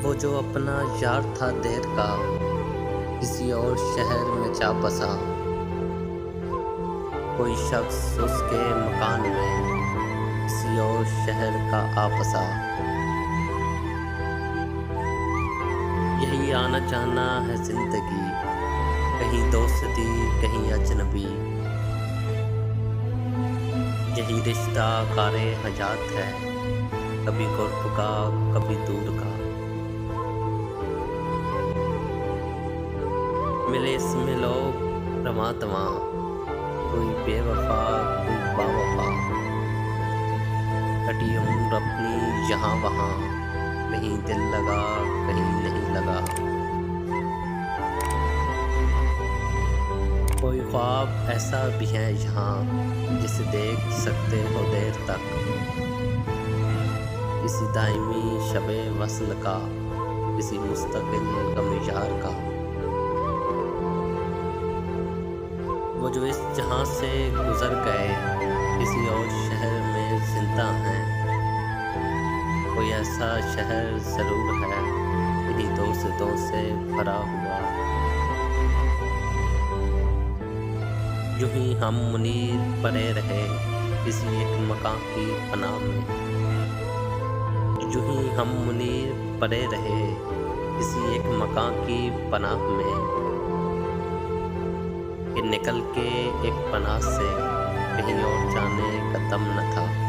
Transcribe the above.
वो जो अपना यार था देर का, किसी और शहर में जा बसा। कोई शख्स उसके मकान में किसी और शहर का आ बसा। यही आना जाना है जिंदगी, कहीं दोस्ती कहीं अजनबी। यही रिश्ता कारे हयात है, कभी कुर्ब का कभी दूर का। मिले इसमें लोग रवां-तवां, कोई बेवफा कोई बावफा। कटी उम्र अपनी यहाँ वहाँ, कहीं दिल लगा कहीं नहीं लगा। कोई ख्वाब ऐसा भी है यहाँ, जिसे देख सकते हो देर तक। किसी दायमी शबे वस्ल का, किसी मुस्तकिल गम-ए-यार का। वो जो इस जहां से गुजर गए, किसी और शहर में जिंदा हैं। कोई ऐसा शहर जरूर है, इन्हीं दोस्तों से भरा हुआ। यूं ही हम मुनीर पड़े रहे, किसी एक मकान की पनाह में। यूं ही हम मुनीर पड़े रहे, किसी एक मकान की पनाह में। कि निकल के एक पनाह से कहीं और जाने का दम न था।